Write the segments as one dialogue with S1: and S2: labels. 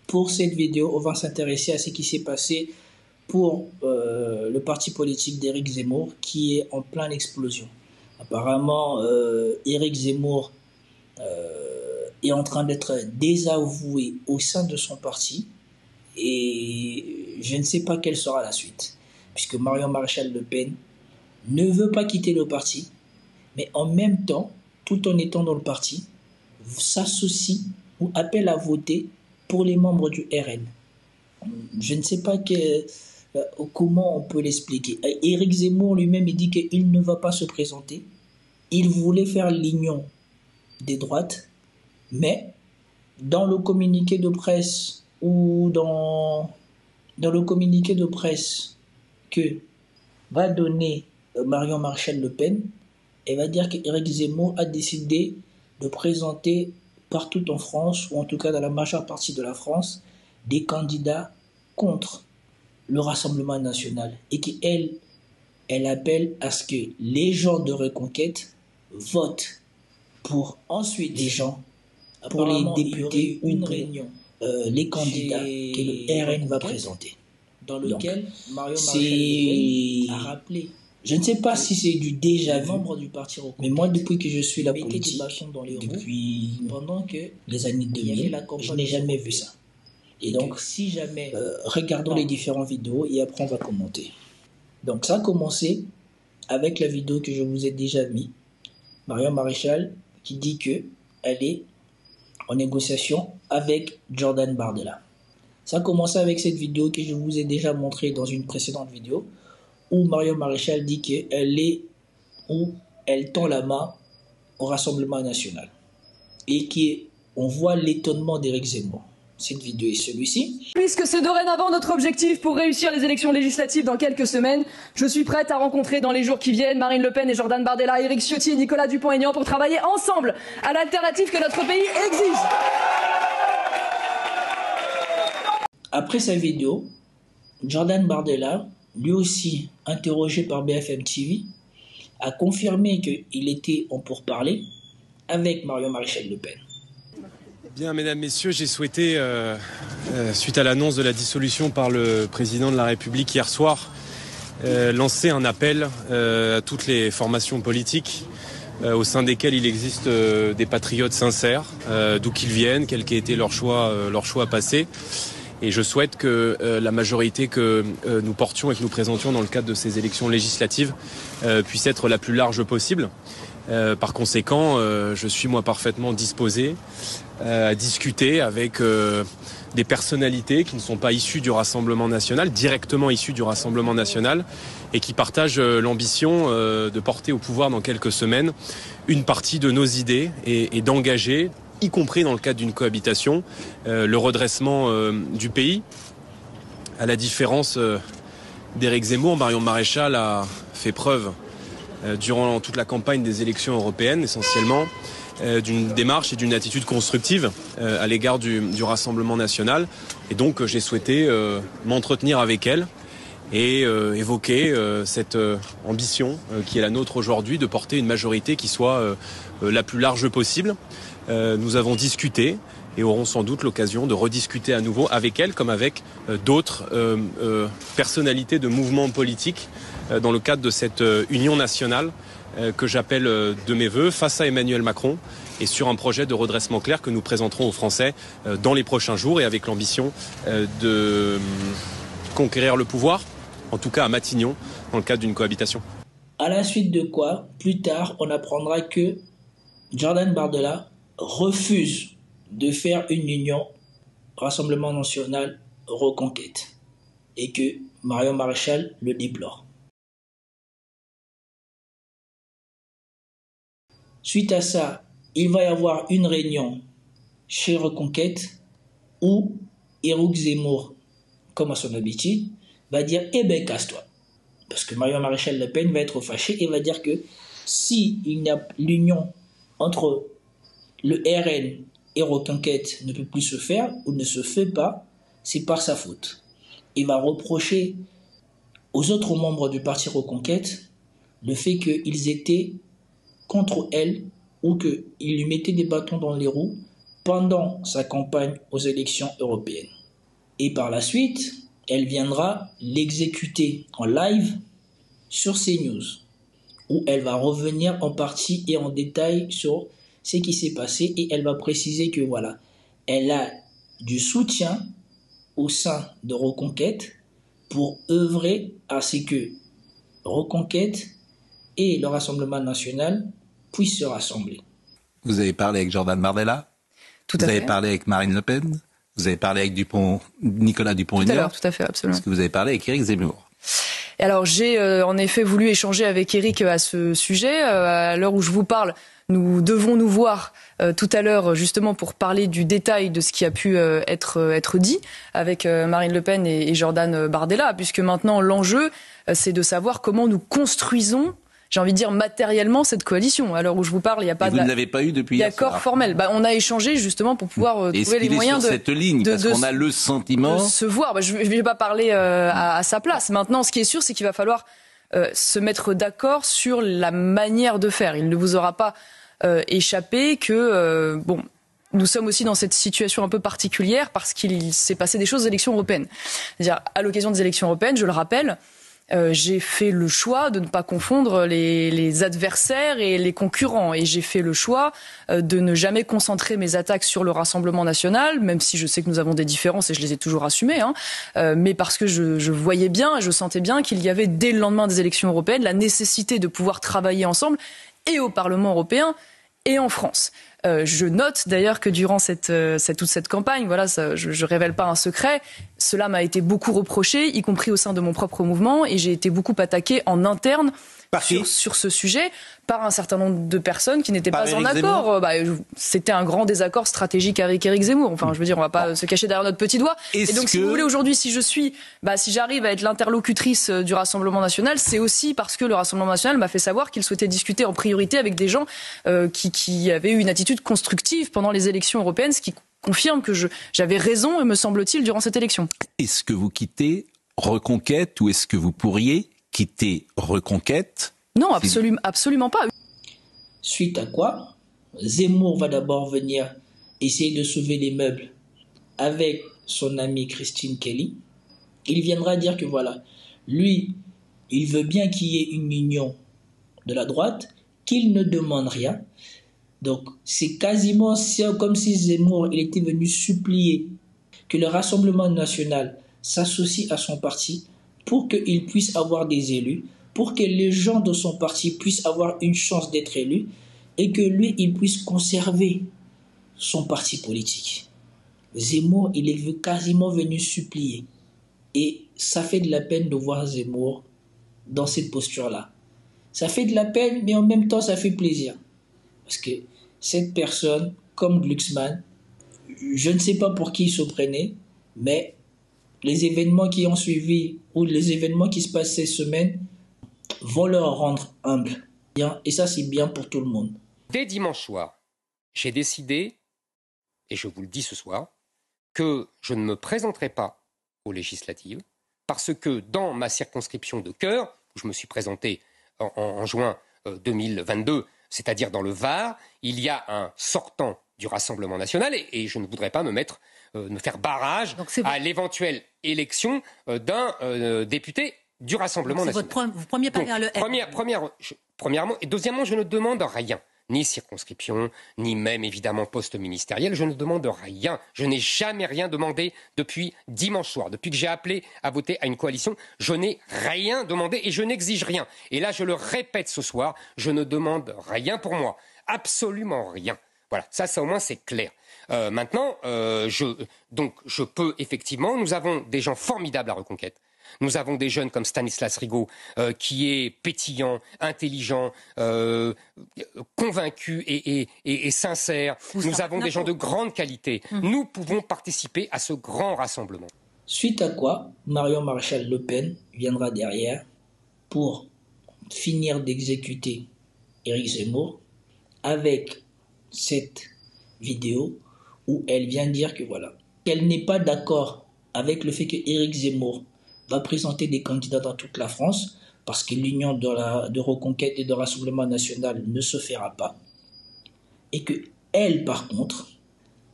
S1: Pour cette vidéo, on va s'intéresser à ce qui s'est passé pour le parti politique d'Éric Zemmour qui est en pleine explosion. Apparemment, Éric Zemmour est en train d'être désavoué au sein de son parti et je ne sais pas quelle sera la suite, puisque Marion Maréchal Le Pen ne veut pas quitter le parti, mais en même temps, tout en étant dans le parti, s'associe ou appelle à voter pour les membres du RN. Je ne sais pas comment on peut l'expliquer. Éric Zemmour lui-même, il dit qu'il ne va pas se présenter. Il voulait faire l'union des droites, mais dans le communiqué de presse ou dans le communiqué de presse que va donner Marion Maréchal Le Pen, elle va dire qu'Éric Zemmour a décidé de présenter partout en France, ou en tout cas dans la majeure partie de la France, des candidats contre le Rassemblement national et elle appelle à ce que les gens de Reconquête votent pour ensuite les gens, pour les députés ou pour les candidats que le RN va présenter. Dans lequel Marion Maréchal a rappelé. Je ne sais pas si c'est du déjà vu, mais moi, depuis que je suis la politique, depuis les années 2000, je n'ai jamais vu ça. Et donc, regardons les différentes vidéos et après, on va commenter. Donc, ça a commencé avec la vidéo que je vous ai déjà mis. Marion Maréchal qui dit qu'elle est en négociation avec Jordan Bardella. Ça a commencé avec cette vidéo que je vous ai déjà montrée dans une précédente vidéo, où Marion Maréchal dit qu'elle tend la main au Rassemblement national. Et on voit l'étonnement d'Éric Zemmour. Cette vidéo est celui-ci.
S2: Puisque c'est dorénavant notre objectif pour réussir les élections législatives dans quelques semaines, je suis prête à rencontrer dans les jours qui viennent Marine Le Pen et Jordan Bardella, Éric Ciotti et Nicolas Dupont-Aignan pour travailler ensemble à l'alternative que notre pays exige.
S1: Après sa vidéo, Jordan Bardella, lui aussi interrogé par BFM TV, a confirmé qu'il était en pourparlers avec Marion Maréchal Le Pen.
S3: Bien, mesdames, messieurs, j'ai souhaité, suite à l'annonce de la dissolution par le président de la République hier soir, lancer un appel à toutes les formations politiques au sein desquelles il existe des patriotes sincères, d'où qu'ils viennent, quel qu'ait été leur choix passé. Et je souhaite que la majorité que nous portions et que nous présentions dans le cadre de ces élections législatives puisse être la plus large possible. Par conséquent, je suis moi parfaitement disposé à discuter avec des personnalités qui ne sont pas issues du Rassemblement national, directement issues du Rassemblement national, et qui partagent l'ambition de porter au pouvoir dans quelques semaines une partie de nos idées et d'engager, y compris dans le cadre d'une cohabitation, le redressement du pays. À la différence d'Éric Zemmour, Marion Maréchal a fait preuve durant toute la campagne des élections européennes, essentiellement, d'une démarche et d'une attitude constructive à l'égard du Rassemblement national. Et donc j'ai souhaité m'entretenir avec elle et évoquer cette ambition qui est la nôtre aujourd'hui de porter une majorité qui soit la plus large possible. Nous avons discuté et aurons sans doute l'occasion de rediscuter à nouveau avec elle comme avec d'autres personnalités de mouvements politiques dans le cadre de cette union nationale que j'appelle de mes voeux face à Emmanuel Macron et sur un projet de redressement clair que nous présenterons aux Français dans les prochains jours et avec l'ambition de conquérir le pouvoir, en tout cas à Matignon, dans le cadre d'une cohabitation.
S1: À la suite de quoi, plus tard, on apprendra que Jordan Bardella refuse de faire une union Rassemblement national Reconquête et que Marion Maréchal le déplore. Suite à ça, il va y avoir une réunion chez Reconquête où Éric Zemmour, comme à son habitude, va dire « Eh ben casse-toi ». Parce que Marion Maréchal Le Pen va être fâchée et va dire que si il n'y a l'union entre le RN et Reconquête ne peut plus se faire ou ne se fait pas, c'est par sa faute. Il va reprocher aux autres membres du parti Reconquête le fait qu'ils étaient contre elle ou qu'ils lui mettaient des bâtons dans les roues pendant sa campagne aux élections européennes. Et par la suite, elle viendra l'exécuter en live sur CNews, où elle va revenir en partie et en détail sur ce qui s'est passé et elle va préciser que voilà, elle a du soutien au sein de Reconquête pour œuvrer à ce que Reconquête et le Rassemblement national puissent se rassembler.
S4: Vous avez parlé avec Jordan Bardella?
S2: Tout à fait.
S4: Vous avez parlé avec Marine Le Pen? Vous avez parlé avec Nicolas Dupont-Aignan?
S2: Tout à fait, absolument.
S4: Est-ce que vous avez parlé avec Éric Zemmour?
S2: Et alors j'ai en effet voulu échanger avec Éric à ce sujet. À l'heure où je vous parle, nous devons nous voir tout à l'heure justement pour parler du détail de ce qui a pu être dit avec Marine Le Pen et Jordan Bardella, puisque maintenant l'enjeu c'est de savoir comment nous construisons, j'ai envie de dire matériellement, cette coalition. À l'heure où je vous parle, il n'y a pas
S4: vous ne l'avez pas eu depuis
S2: d'accord formel. On a échangé justement pour pouvoir trouver les moyens
S4: sur cette ligne, parce qu'on a le sentiment
S2: de se voir. Je ne vais pas parler à sa place. Maintenant, ce qui est sûr, c'est qu'il va falloir se mettre d'accord sur la manière de faire. Il ne vous aura pas échappé que nous sommes aussi dans cette situation un peu particulière parce qu'il s'est passé des choses aux élections européennes. C'est-à-dire, à l'occasion des élections européennes, je le rappelle, j'ai fait le choix de ne pas confondre les adversaires et les concurrents. Et j'ai fait le choix de ne jamais concentrer mes attaques sur le Rassemblement national, même si je sais que nous avons des différences et je les ai toujours assumées, mais parce que je voyais bien et je sentais bien qu'il y avait, dès le lendemain des élections européennes, la nécessité de pouvoir travailler ensemble et au Parlement européen et en France. Je note d'ailleurs que durant toute cette campagne, voilà, je révèle pas un secret, cela m'a été beaucoup reproché, y compris au sein de mon propre mouvement, et j'ai été beaucoup attaqué en interne sur ce sujet par un certain nombre de personnes qui n'étaient pas en accord. C'était un grand désaccord stratégique avec Éric Zemmour. Enfin, je veux dire, on va pas se cacher derrière notre petit doigt. Et donc, si vous voulez, aujourd'hui, si j'arrive à être l'interlocutrice du Rassemblement national, c'est aussi parce que le Rassemblement national m'a fait savoir qu'il souhaitait discuter en priorité avec des gens qui avaient eu une attitude constructive pendant les élections européennes, ce qui confirme que j'avais raison, me semble-t-il, durant cette élection.
S4: Est-ce que vous quittez Reconquête ou est-ce que vous pourriez quitter Reconquête?
S2: Non, absolument pas.
S1: Suite à quoi, Zemmour va d'abord venir essayer de sauver les meubles avec son amie Christine Kelly. Il viendra dire que voilà, lui, il veut bien qu'il y ait une union de la droite, qu'il ne demande rien. Donc, c'est quasiment comme si Zemmour il était venu supplier que le Rassemblement national s'associe à son parti pour qu'il puisse avoir des élus, pour que les gens de son parti puissent avoir une chance d'être élus et que lui, il puisse conserver son parti politique. Zemmour, il est quasiment venu supplier. Et ça fait de la peine de voir Zemmour dans cette posture-là. Ça fait de la peine, mais en même temps, ça fait plaisir. Parce que cette personne, comme Glucksmann, je ne sais pas pour qui il se prenait, mais les événements qui ont suivi ou les événements qui se passent ces semaines vont leur rendre humble. Et ça, c'est bien pour tout le monde.
S5: Dès dimanche soir, j'ai décidé, et je vous le dis ce soir, que je ne me présenterai pas aux législatives parce que dans ma circonscription de cœur, où je me suis présenté en juin 2022, c'est-à-dire dans le Var, il y a un sortant du Rassemblement national et je ne voudrais pas me faire barrage à l'éventuelle élection d'un député du Rassemblement national.
S6: Vous preniez pas vers le R.
S5: Premièrement, et deuxièmement, je ne demande rien. Ni circonscription, ni même évidemment poste ministériel. Je ne demande rien. Je n'ai jamais rien demandé depuis dimanche soir. Depuis que j'ai appelé à voter à une coalition, je n'ai rien demandé et je n'exige rien. Et là, je le répète ce soir, je ne demande rien pour moi. Absolument rien. Voilà, ça au moins c'est clair. Maintenant, je peux effectivement, nous avons des gens formidables à Reconquête. Nous avons des jeunes comme Stanislas Rigaud, qui est pétillant, intelligent, convaincu et sincère. Nous avons des gens de grande qualité. Nous pouvons participer à ce grand rassemblement.
S1: Suite à quoi, Marion Maréchal Le Pen viendra derrière pour finir d'exécuter Éric Zemmour avec cette vidéo où elle vient dire que voilà, qu'elle n'est pas d'accord avec le fait que Éric Zemmour va présenter des candidats dans toute la France parce que l'union de Reconquête et de Rassemblement national ne se fera pas. Et que elle, par contre,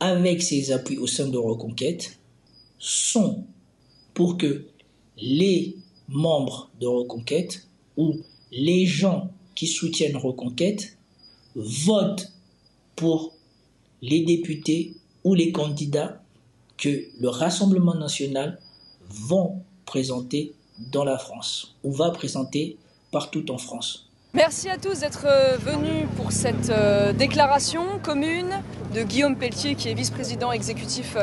S1: avec ses appuis au sein de Reconquête, sont pour que les membres de Reconquête ou les gens qui soutiennent Reconquête votent pour les députés ou les candidats que le Rassemblement national vont présenter dans la France ou va présenter partout en France.
S2: Merci à tous d'être venus pour cette déclaration commune de Guillaume Pelletier, qui est vice-président exécutif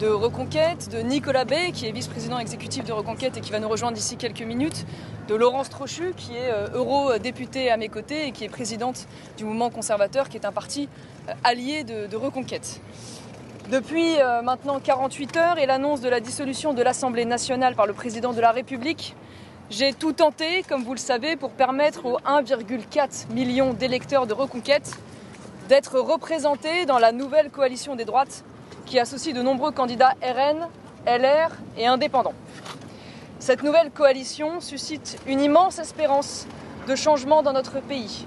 S2: de Reconquête, de Nicolas Bay, qui est vice-président exécutif de Reconquête et qui va nous rejoindre d'ici quelques minutes, de Laurence Trochu, qui est eurodéputée à mes côtés et qui est présidente du mouvement conservateur, qui est un parti allié de Reconquête. Depuis maintenant 48 heures et l'annonce de la dissolution de l'Assemblée nationale par le président de la République, j'ai tout tenté, comme vous le savez, pour permettre aux 1,4 million d'électeurs de Reconquête d'être représentés dans la nouvelle coalition des droites qui associe de nombreux candidats RN, LR et indépendants. Cette nouvelle coalition suscite une immense espérance de changement dans notre pays.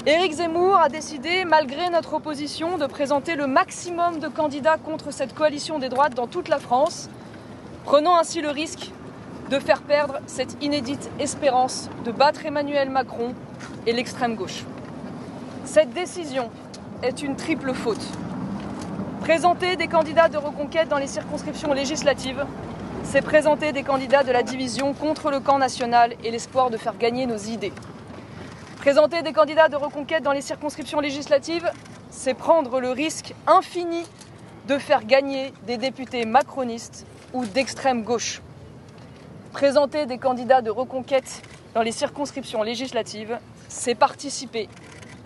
S2: Éric Zemmour a décidé, malgré notre opposition, de présenter le maximum de candidats contre cette coalition des droites dans toute la France, prenant ainsi le risque de faire perdre cette inédite espérance de battre Emmanuel Macron et l'extrême gauche. Cette décision est une triple faute. Présenter des candidats de Reconquête dans les circonscriptions législatives, c'est présenter des candidats de la division contre le camp national et l'espoir de faire gagner nos idées. Présenter des candidats de Reconquête dans les circonscriptions législatives, c'est prendre le risque infini de faire gagner des députés macronistes ou d'extrême gauche. Présenter des candidats de Reconquête dans les circonscriptions législatives, c'est participer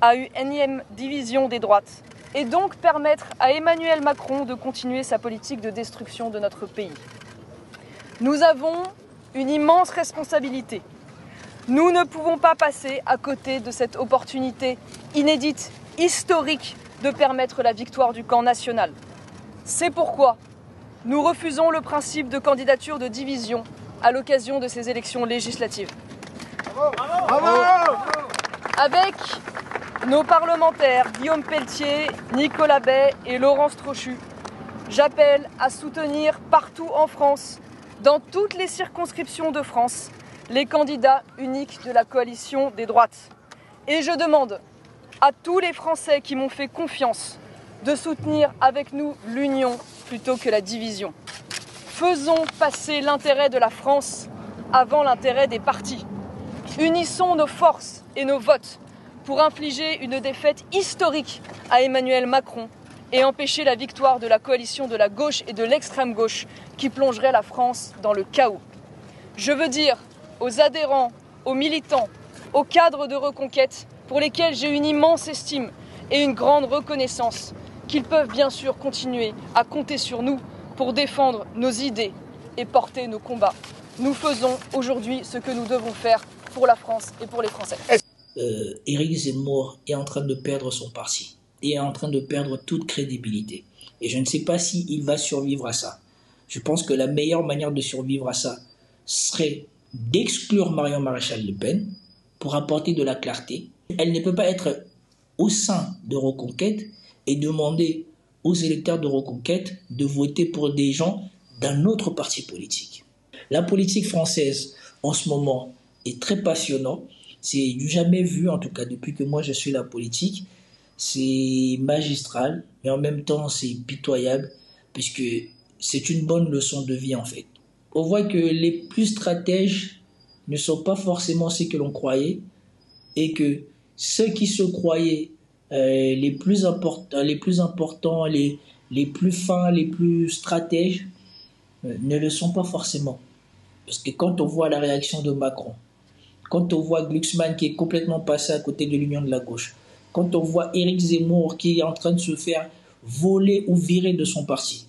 S2: à une énième division des droites et donc permettre à Emmanuel Macron de continuer sa politique de destruction de notre pays. Nous avons une immense responsabilité. Nous ne pouvons pas passer à côté de cette opportunité inédite, historique, de permettre la victoire du camp national. C'est pourquoi nous refusons le principe de candidature de division à l'occasion de ces élections législatives. Bravo ! Avec nos parlementaires Guillaume Pelletier, Nicolas Bay et Laurence Trochu, j'appelle à soutenir partout en France, dans toutes les circonscriptions de France, les candidats uniques de la coalition des droites. Et je demande à tous les Français qui m'ont fait confiance de soutenir avec nous l'union plutôt que la division. Faisons passer l'intérêt de la France avant l'intérêt des partis. Unissons nos forces et nos votes pour infliger une défaite historique à Emmanuel Macron et empêcher la victoire de la coalition de la gauche et de l'extrême gauche qui plongerait la France dans le chaos. Je veux dire aux adhérents, aux militants, aux cadres de Reconquête, pour lesquels j'ai une immense estime et une grande reconnaissance, qu'ils peuvent bien sûr continuer à compter sur nous pour défendre nos idées et porter nos combats. Nous faisons aujourd'hui ce que nous devons faire pour la France et pour les Français.
S1: Éric Zemmour est en train de perdre son parti et est en train de perdre toute crédibilité. Et je ne sais pas s'il va survivre à ça. Je pense que la meilleure manière de survivre à ça serait d'exclure Marion Maréchal Le Pen pour apporter de la clarté. Elle ne peut pas être au sein de Reconquête et demander aux électeurs de Reconquête de voter pour des gens d'un autre parti politique. La politique française, en ce moment, est très passionnante. C'est du jamais vu, en tout cas depuis que moi je suis la politique. C'est magistral, mais en même temps c'est pitoyable, puisque c'est une bonne leçon de vie en fait. On voit que les plus stratèges ne sont pas forcément ceux que l'on croyait, et que ceux qui se croyaient les plus importants, les plus fins, les plus stratèges, ne le sont pas forcément. Parce que quand on voit la réaction de Macron, quand on voit Glucksmann qui est complètement passé à côté de l'Union de la gauche, quand on voit Éric Zemmour qui est en train de se faire voler ou virer de son parti,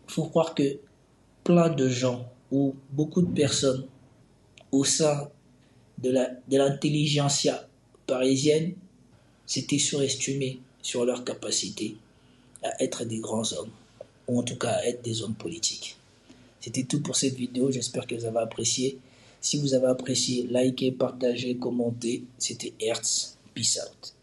S1: il faut croire que plein de gens ou beaucoup de personnes au sein de l'intelligentsia parisienne s'étaient surestimés sur leur capacité à être des grands hommes, ou en tout cas à être des hommes politiques. C'était tout pour cette vidéo, j'espère que vous avez apprécié. Si vous avez apprécié, likez, partagez, commentez. C'était Hertz. Peace out.